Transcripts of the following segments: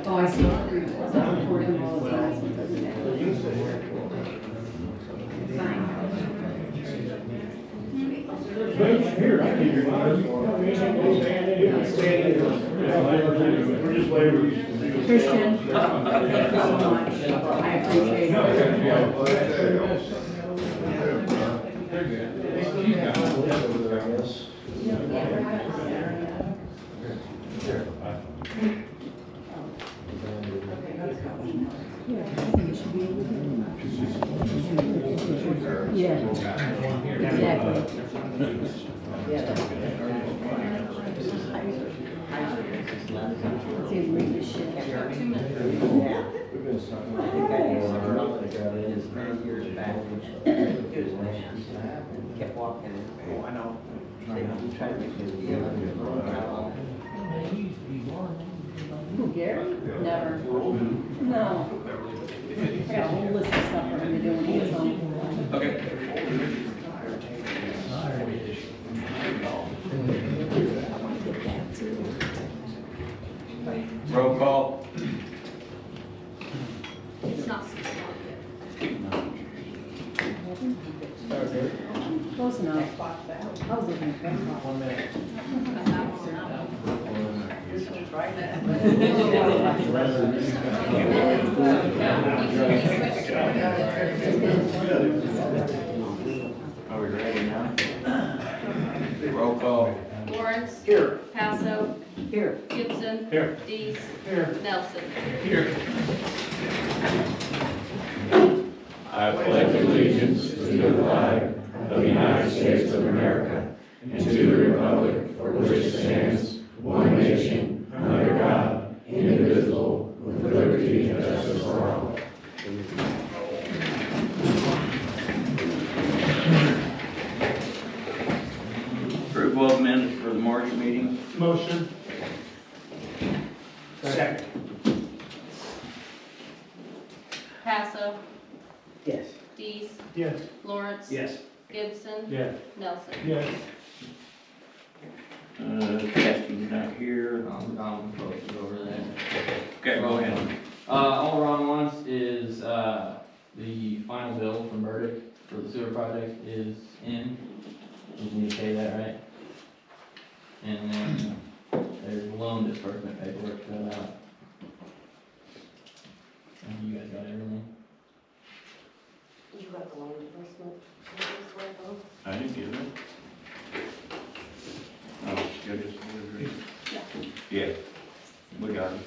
Oh, I see. I report him all the time, so it doesn't matter. Here, I need your money. We're just laborers. Christian, thank you so much. I appreciate Yeah, exactly. See, read the shit. We've been talking about this many years back. Kept walking. Oh, I know. Trying to make this deal. Who, Gary? Never. No. I got a whole list of stuff we're gonna do when he gets home. Okay. Roll call. It's not 6 o'clock yet. Close enough. I was looking at Bangkok. 1 minute. Are we ready now? Roll call. Lawrence. Here. Passo. Here. Gibson. Here. Dees. Here. Nelson. Here. I pledge allegiance to the flag of the United States of America and to the republic for which it stands, one nation, under God, indivisible, with liberty and justice for all. Approval of minutes for the March meeting. Motion. Second. Passo. Yes. Dees. Yes. Lawrence. Yes. Gibson. Yes. Nelson. Yes. Cassie's not here. Posted over there. Okay, go ahead. All we're on once is, the final bill from Burdick for the sewer project is in. We need to pay that, right? And then there's loan disbursement paperwork to fill out. And you guys got everything? You got the loan disbursement? I didn't get it. Oh, you just. Yeah, we got it.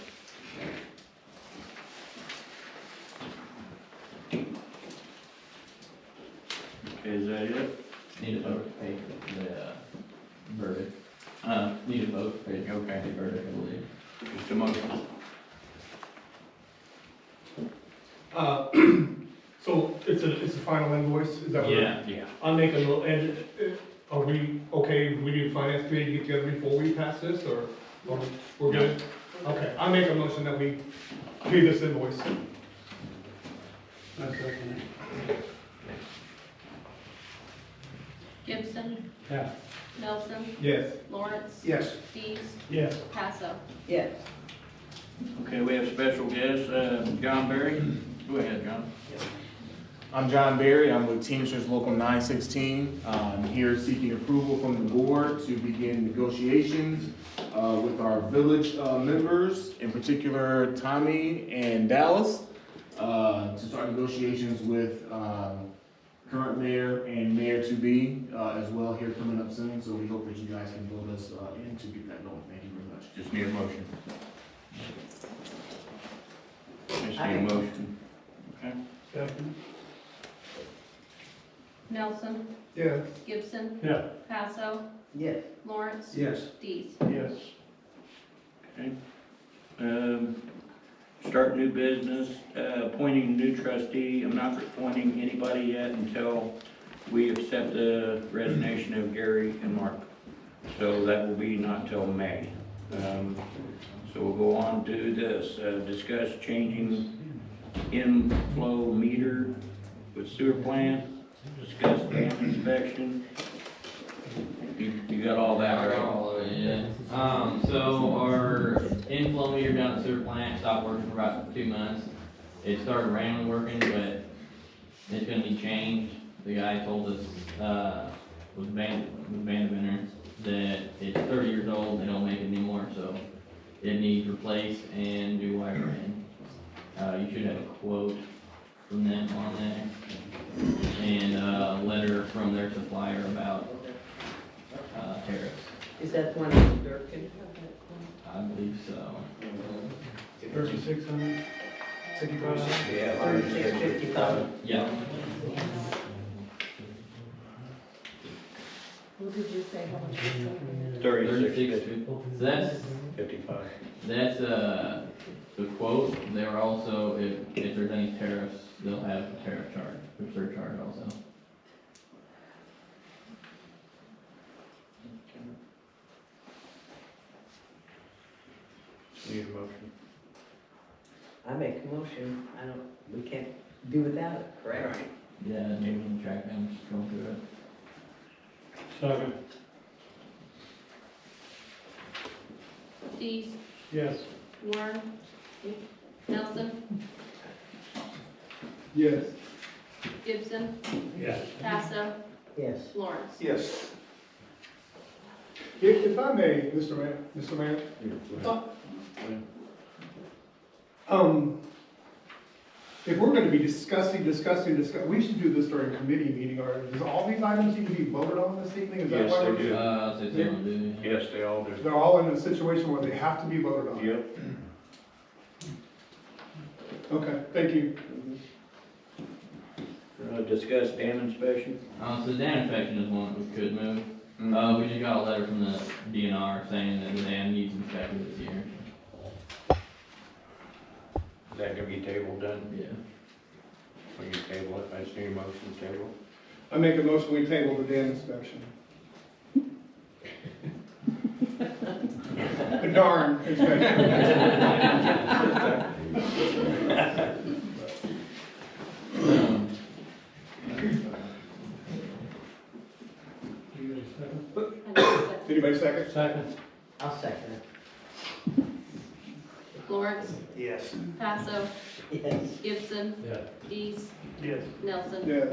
Okay, is that it? Need a vote to pay for the, Burdick. Need a vote to pay Okay. the Burdick, I believe. Just a motion. So it's a final invoice, is that what? Yeah. I'll make a little, and, are we, okay, we need finance committee to get together before we pass this, or we're good? Okay, I'll make a motion that we pay this invoice. Gibson. Yeah. Nelson. Yes. Lawrence. Yes. Dees. Yes. Passo. Yes. Okay, we have special guest, John Berry. Go ahead, John. I'm John Berry. I'm with Teamsters Local 916. I'm here seeking approval from the board to begin negotiations with our village members, in particular Tommy and Dallas, to start negotiations with current mayor and mayor-to-be as well here coming up soon. So we hope that you guys can vote us in to get that going. Thank you very much. Just need a motion. Just need a motion. Okay. Second. Nelson. Yes. Gibson. Yeah. Passo. Yes. Lawrence. Yes. Dees. Yes. Okay. Start new business, appointing new trustee. I'm not appointing anybody yet until we accept the resignation of Gary and Mark. So that will be not till May. So we'll go on to this, discuss changing inflow meter with sewer plant, discuss dam inspection, You got all that, right? All of it, yeah. So our inflow meter down at the sewer plant stopped working for about 2 months. It started randomly working, but it's gonna be changed. The guy told us, was Bandaviner, that it's 30 years old, they don't make it anymore, so it needs replaced and new wiring. You should have a quote from them on there, and a letter from their supplier about, tariffs. Is that the one in Durkin? I believe so. 3,600, 55. Yeah. 3655. Yeah. What did you say, how much was that? 36, So that's, 55. that's, the quote. They're also, if there's any tariffs, they'll have a tariff charge, a surcharge also. Need a motion? I make a motion, we can't do without it, correct? Yeah, maybe we can track down, just go through it. Second. Dees, Yes. Warren, Nelson, Yes. Gibson, Yes. Passo, Yes. Lawrence. Yes. If I may, Mr. Mayor, if we're gonna be discussing, we should do this during committee meeting, or does all these items need to be voted on this evening? Is that Yes, why they we're- do. So some do. Yes, they all do. They're all in a situation where they have to be voted on? Yep. Okay, thank you. Discuss dam inspection. So dam inspection is one that we could move. We just got a letter from the DNR saying that the dam needs inspected this year. Is that gonna be tabled then? Yeah. When you table it, I see your motion table. I make a motion, we table the dam inspection. The darn inspection. Anybody second? Second. I'll second Lawrence, Yes. Passo, it. Yes. Gibson, Yeah. Dees, Yes. Nelson. Yes.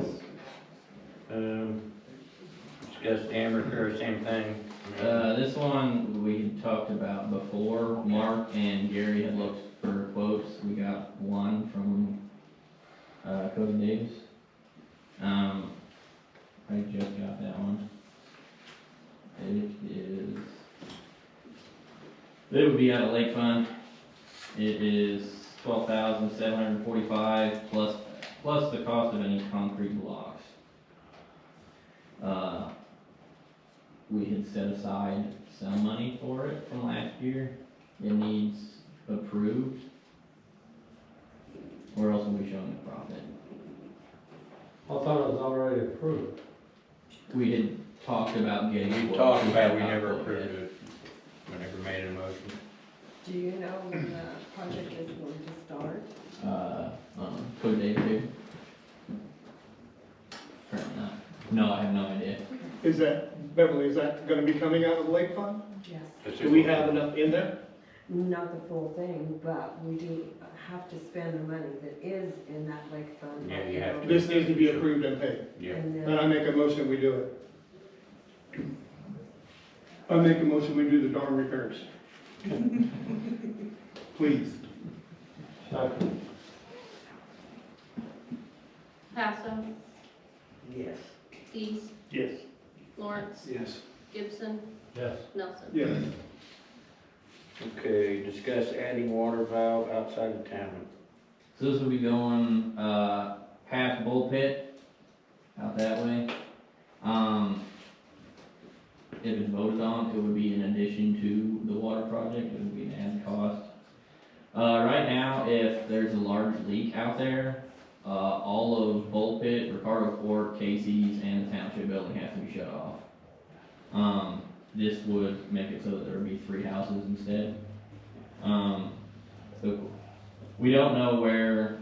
Discuss dam repair, same thing. This one we had talked about before. Mark and Gary had looked for quotes. We got one from, Cody Davis. I just got that one. It would be out of Lake Fund. It is 12,745 plus the cost of any concrete blocks. We had set aside some money for it from last year. It needs approved, or else we'll be showing a profit. I thought it was already approved. We had talked about getting. We quotes. talked about, we Not never quote approved yet. it. We never made a motion. Do you know when the project is going to start? Code David here. Apparently not. No, I have no idea. Is that, Beverly, is that gonna be coming out of the lake fund? Yes. Do we have enough in there? Not the full thing, but we do have to spend the money that is in that lake fund. Yeah, you have to. This needs to be approved and paid. Yeah. And And then, I make a motion, we do it. I make a motion, we do the darn repairs. Please. Second. Passo, Yes. Dees, Yes. Lawrence, Yes. Gibson, Yes. Nelson. Yes. Okay, discuss adding water valve outside of town. So this will be going, past Bull Pit, out that way. If it's voted on, it would be in addition to the water project, it would be an added cost. Right now, if there's a large leak out there, all of Bull Pit, Ricardo Court, Casey's, and the township building have to be shut off. This would make it so that there would be 3 houses instead. So we don't know where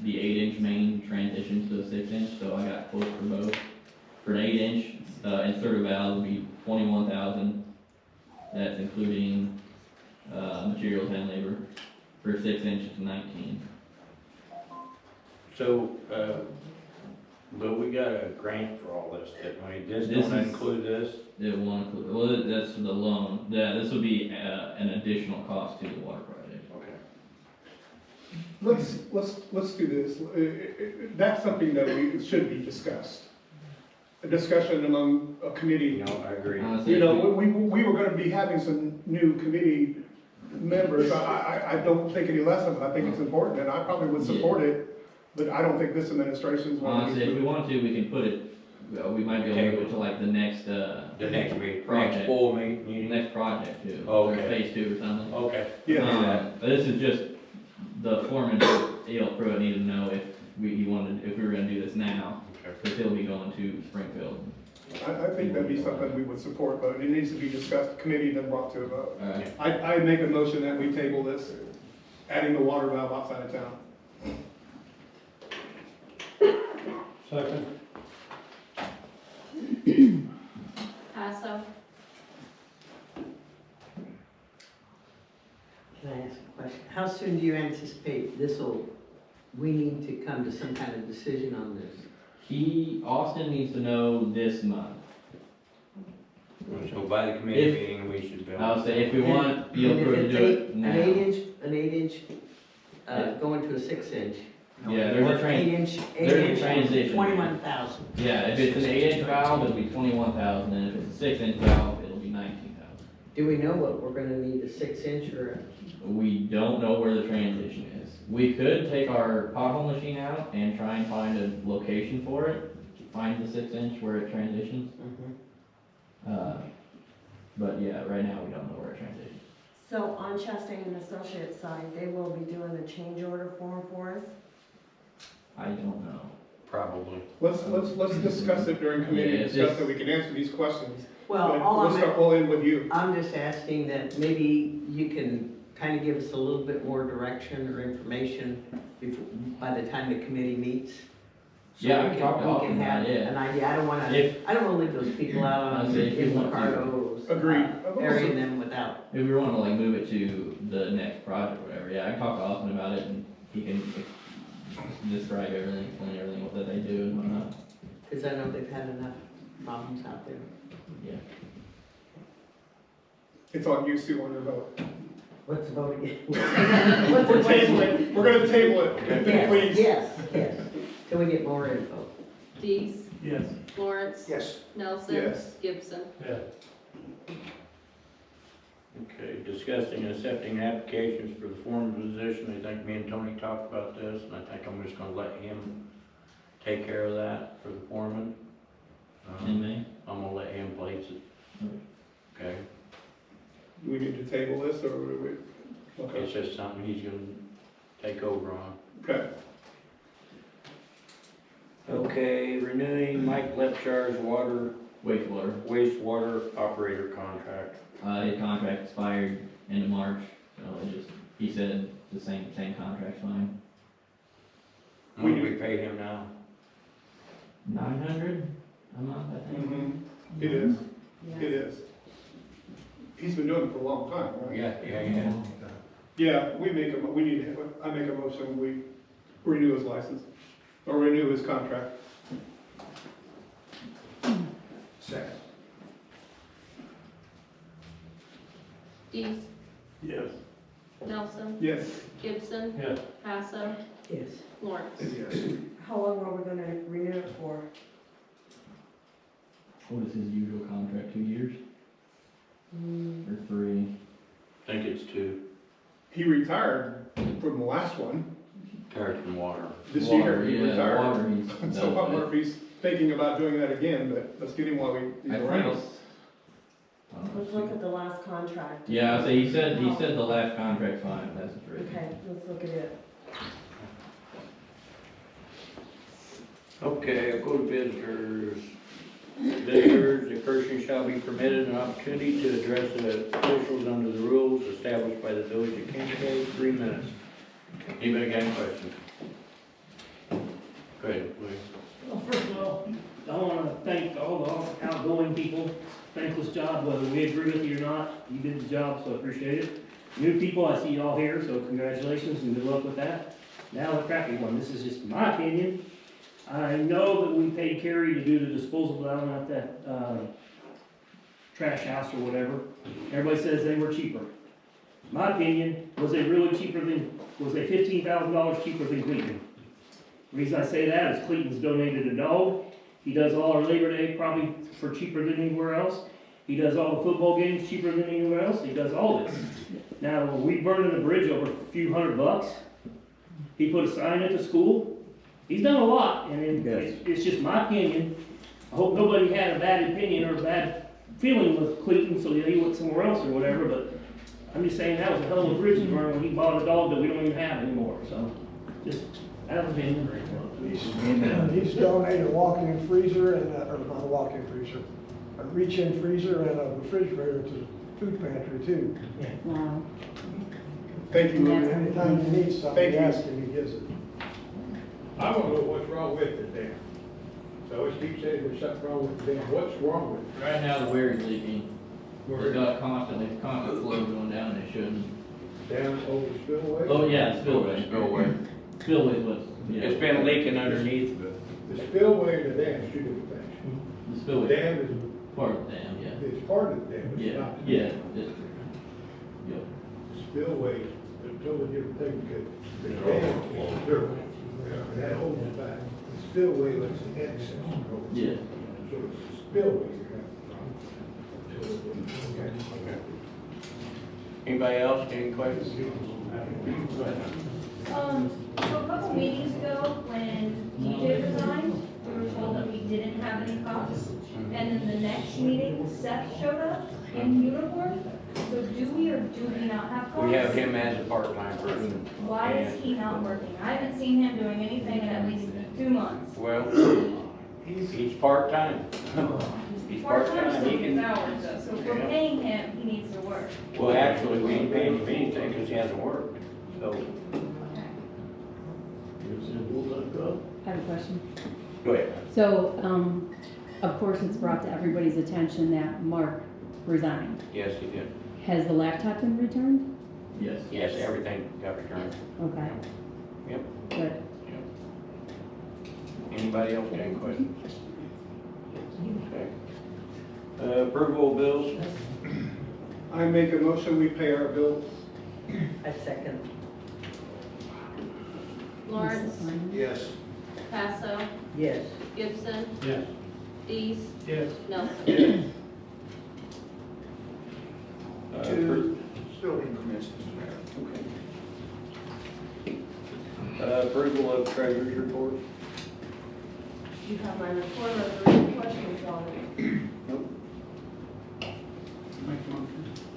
the 8-inch main transitions to the 6-inch, so I got quotes for both. For an 8-inch, inserter valve would be 21,000. That's including, materials and labor. For 6-inch, it's 19. So, but we got a grant for all this, didn't we? This This don't is- include this? It won't include, well, that's the loan. Yeah, this would be, an additional cost to the water project. Okay. Let's do this. That's something that should be discussed. A discussion among a committee. No, I agree. Honestly, You know, we were gonna be having some new committee members. I don't think any less of it. I think it's important, and I probably would support it, but I don't think this administration's one of Honestly, if we these. want to, we can put it, we might be able to move it to like the next, The next meeting, Project. next full meeting? next project too. Okay. Or phase 2 or something. Okay. Yeah, This is just, the foreman, EL Pruitt needed to know if we were gonna do this now, Okay. because he'll be going to Springfield. I think that'd be something we would support, but it needs to be discussed, committee, then brought to a vote. Alright, I make a motion that we table this, adding the water valve outside of town. Second. Passo, Can I ask a question? How soon do you anticipate we need to come to some kind of decision on this? Austin needs to know this month. So by the committee If- meeting, we should be. I'll say, if we want EL And if Pruitt to it's do it now. An 8-inch, going to a 6-inch. Yeah, there's a Eight-inch, transition. 21,000. Yeah, if it's an 8-inch valve, it'll be 21,000, and if it's a 6-inch valve, it'll be 19,000. Do we know what we're gonna need, a 6-inch or We don't know where the transition is. We could take our pothole machine out and try and find a location for it, find the 6-inch where it transitions. But yeah, right now we don't know where it transitions. So on Chastain and Associates side, they will be doing the change order form for us? I don't know. Probably. Let's discuss it during committee, Yeah, it's discuss just- that we can answer these questions. Well, But all we'll end with you. I'm just asking that maybe you can kind of give us a little bit more direction or information by the time the committee meets. So Yeah, I we can talk to we Austin can have about it. an idea. I don't wanna If- leave those people out I say if you in want to. Ricardo's. Agreed. Burying them without. If we want to like move it to the next project or whatever, yeah, I can talk to Austin about it and he can describe everything, explain everything, what they do and whatnot. Cause I know they've had enough problems out there. Yeah. It's on you, Sue, on your vote. What's the vote again? We're tabling, we're gonna table it, Yes, please. yes. Till we get more info. Dees, Yes. Lawrence. Yes. Nelson. Yes. Gibson. Yeah. Okay, discussing and accepting applications for the foreman position. I think me and Tony talked about this, and I think I'm just gonna let him take care of that for the foreman. In May? I'm gonna let him place it. Okay, Do we need to table this, or do we? Okay, it's just something he's gonna take over on. okay. Okay, renewing Mike Lepshar's wastewater operator contract. His contract expired end of March, so he said the same contract's fine. What do we pay him now? 900 a month, I think. Mhm. It is, it is. He's been doing it for a long time, right? Yeah. Yeah, I make a motion, we renew his license, or renew his contract. Second. Dees, Yes. Nelson. Yes. Gibson. Yes. Passo, Yes. Lawrence. How long are we gonna renew it for? What is his usual contract, 2 years or 3? I think it's 2. He retired from the last one, Tired from water. this year Water, he yeah, retired. water he's So I done wonder with. if he's thinking about doing that again, but let's get him while he's I around. think- Let's look at the last contract. Yeah, so he said the last contract's fine, that's his rate. Okay, let's look at it. Okay, I'll go to visitors. Visitors, a person shall be permitted an opportunity to address the officials under the rules established by the village of Kincaid, 3 minutes. Anybody got any questions? Go ahead, please. Well, first of all, I wanna thank all the outgoing people, thankless job, whether we agree with you or not, you did the job, so I appreciate it. New people, I see you all here, so congratulations and good luck with that. Now the crappy one, this is just my opinion. I know that we paid Kerry to do the disposal down at that, trash house or whatever. Everybody says they were cheaper. My opinion, was they really cheaper than, was they $15,000 cheaper than Cleveland? The reason I say that is Cleveland's donated a dog. He does all our Labor Day probably for cheaper than anywhere else. He does all the football games cheaper than anywhere else. He does all this. Now, we burning the bridge over a few $100. He put a sign at the school. He's done a lot, and it's just my opinion. I hope nobody had a bad opinion or a bad feeling with Cleveland, so that he went somewhere else or whatever, but I'm just saying that was a hell of a bridge to burn when he bought a dog that we don't even have anymore, so just, that was opinion. He's donated a walk-in freezer and, or not a walk-in freezer, a reach-in freezer and a refrigerator to the food pantry too. Wow. Thank you. Anytime you need something, Thank you. ask him, he gives it. I don't know what's wrong with the dam. So I always keep saying there's something wrong with the dam. What's wrong with it? Right now, the weir's leaking. It's got constant flow going down, and it shouldn't. Down over the spillway? Oh, yeah, spillway. Spillway. Spillway's what's, yeah. It's been leaking underneath, but The spillway and the dam is two different things. The The spillway, dam is, part of the dam, yeah. it's part of the dam, it's Yeah, not. yeah, it's true. Yep. The spillway is a totally different thing because the dam is dirt. And that holds it back. The spillway lets the excess go. Yeah. So it's the spillway you have the problem. Okay. anybody else, any questions? Go ahead. So a couple meetings ago, when TJ resigned, we were told that we didn't have any cops. And then the next meeting, Seth showed up in uniform. So do we or do we not have cops? We have him as a part-time person. Why is he not working? I haven't seen him doing anything in at least 2 months. Well, he's part-time. He's Part-time part-time, still he gets can, hours though, so if we're paying him, he needs to work. well, actually, we ain't paying him anything because he hasn't worked, so. I have a question. Go ahead. So, of course, it's brought to everybody's attention that Mark resigned. Yes, he did. Has the laptop been returned? Yes. Yes, everything got returned. Okay, Yep. good. Anybody else got any questions? Okay. Approval of bills? I make a motion, we pay our bills. I second. Lawrence, Yes. Passo, Yes. Gibson, Yes. Dees, Yes. Nelson. Still increments, Mr. Mayor. Approval of treasurer's report? You have my report, are there any questions on it?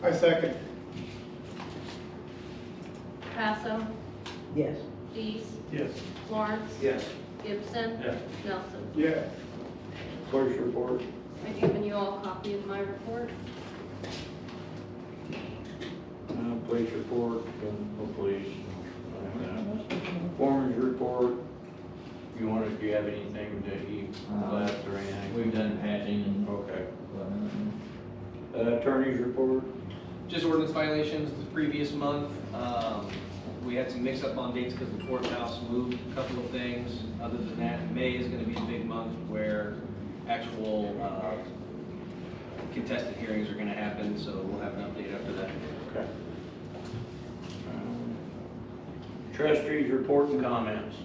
I second. Passo, Yes. Dees, Yes. Lawrence, Yes. Gibson, Yes. Nelson. Yeah. Clerk's report? I've given you all a copy of my report. Police report, no police. Foreman's report. You wanted, do you have anything that you left or anything? We've done patching and. Okay. Attorney's report? Just ordinance violations the previous month. We had some mix-up on dates because the courthouse moved a couple of things. Other than that, May is going to be a big month where actual contested hearings are going to happen, so we'll have an update after that. Okay. Trustees report and comments.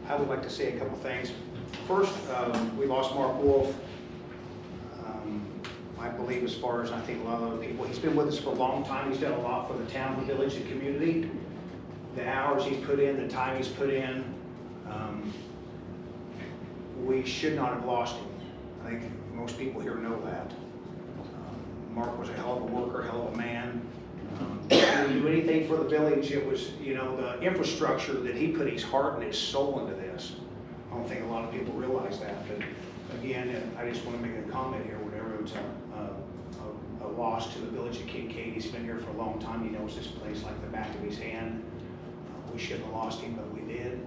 I would like to say a couple things. First, we lost Mark Wolf. I believe as far as I think a lot of other people, he's been with us for a long time. He's done a lot for the town, the village, the community. The hours he's put in, the time he's put in, we should not have lost him. I think most people here know that. Mark was a hell of a worker, hell of a man. He didn't do anything for the village. It was, you know, the infrastructure that he put his heart and his soul into this. I don't think a lot of people realize that, but again, I just want to make a comment here. Whenever it's a loss to the village of Kincaid, he's been here for a long time. He knows this place like the back of his hand. We shouldn't have lost him, but we did.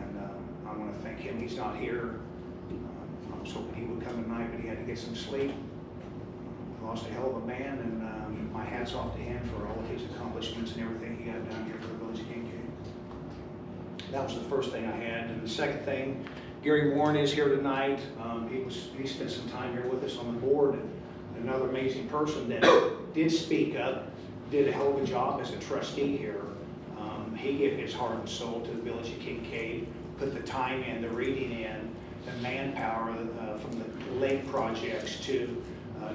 And I want to thank him. He's not here. I was hoping he would come tonight, but he had to get some sleep. Lost a hell of a man, and my hat's off to him for all of his accomplishments and everything he got done here for the village of Kincaid. That was the first thing I had. And the second thing, Gary Warren is here tonight. He spent some time here with us on the board. Another amazing person that did speak up, did a hell of a job as a trustee here. He gave his heart and soul to the village of Kincaid, put the time in, the reading in, the manpower from the lake projects to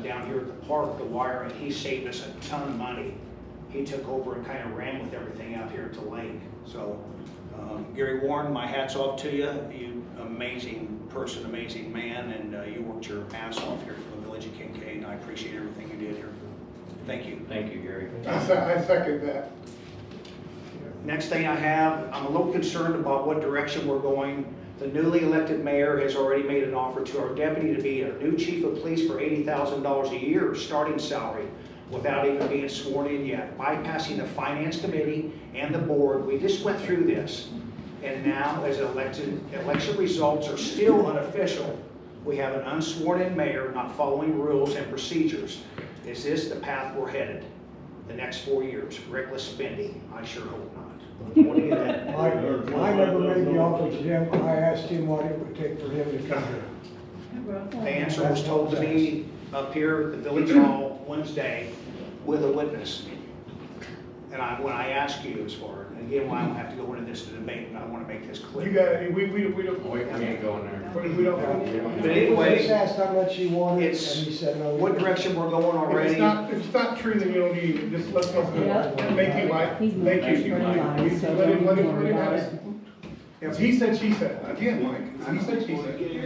down here at the park, the wiring. He saved us a ton of money. He took over and kind of ran with everything out here at the lake. So Gary Warren, my hat's off to you. You amazing person, amazing man, and you worked your ass off here for the village of Kincaid, and I appreciate everything you did here. Thank you. Thank you, Gary. I second that. Next thing I have, I'm a little concerned about what direction we're going. The newly elected mayor has already made an offer to our deputy to be our new chief of police for $80,000 a year starting salary without even being sworn in yet, bypassing the finance committee and the board. We just went through this. And now, as election results are still unofficial, we have an unsworn in mayor not following rules and procedures. Is this the path we're headed? The next 4 years, reckless spending? I sure hope not. What do you think? I never made the offer to him. I asked him what it would take for him to come here. The answer was told to me up here at the village hall Wednesday with a witness. And when I ask you as far, and again, I don't have to go into this debate, but I want to make this clear. You got it. We don't. We ain't going there. We don't. But anyway, Just asked how much he wanted, and it's he said no. what direction we're going already. If it's not true, then you don't need it. Just let's go. Yeah. Thank you, Mike. He's Thank moving you. for life, so Let him don't have worry it. Yes. He said, she said. Again, Mike, he said, she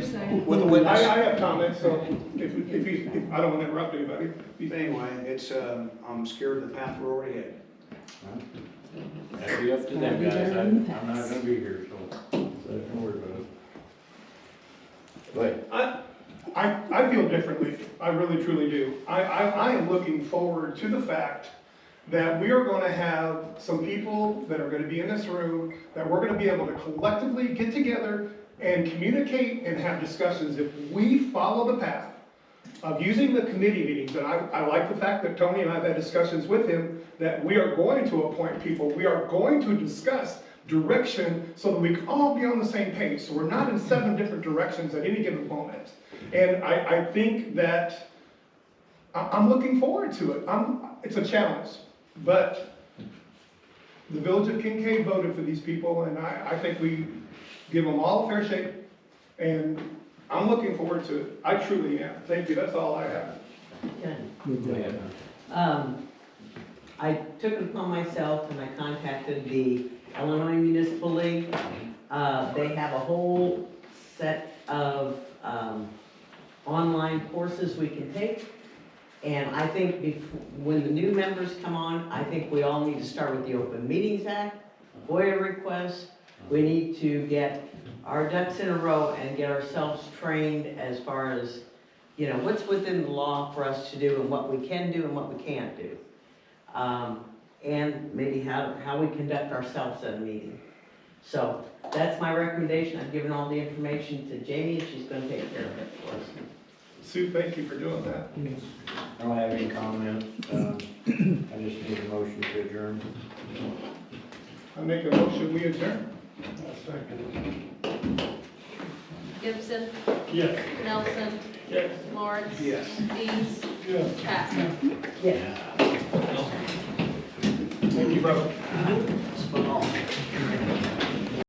said. With a witness. I have comments, so if I don't want to interrupt anybody. Anyway, it's, I'm scared of the path we're already headed. That'd be up to them, guys. I'm not gonna be here, so don't worry about it. But I feel differently. I really, truly do. I am looking forward to the fact that we are going to have some people that are going to be in this room, that we're going to be able to collectively get together and communicate and have discussions. If we follow the path of using the committee meetings, and I like the fact that Tony and I have had discussions with him, that we are going to appoint people, we are going to discuss direction so that we can all be on the same page, so we're not in 7 different directions at any given moment. And I think that I'm looking forward to it. It's a challenge, but the village of Kincaid voted for these people, and I think we give them all a fair shake, and I'm looking forward to it. I truly am. Thank you. That's all I have. I took it upon myself and I contacted the Illinois Municipal League. They have a whole set of online courses we can take. And I think when the new members come on, I think we all need to start with the Open Meetings Act, FOIA requests. We need to get our ducks in a row and get ourselves trained as far as, you know, what's within the law for us to do and what we can do and what we can't do. And maybe how we conduct ourselves at a meeting. So that's my recommendation. I've given all the information to Jamie and she's going to take care of it for us. Sue, thank you for doing that. I don't have any comment. I just need a motion to adjourn. I make a motion, we adjourn. Gibson, Yes. Nelson, Yes. Lawrence. Yes. Dees, Yes. Passive. Yeah. Thank you, brother.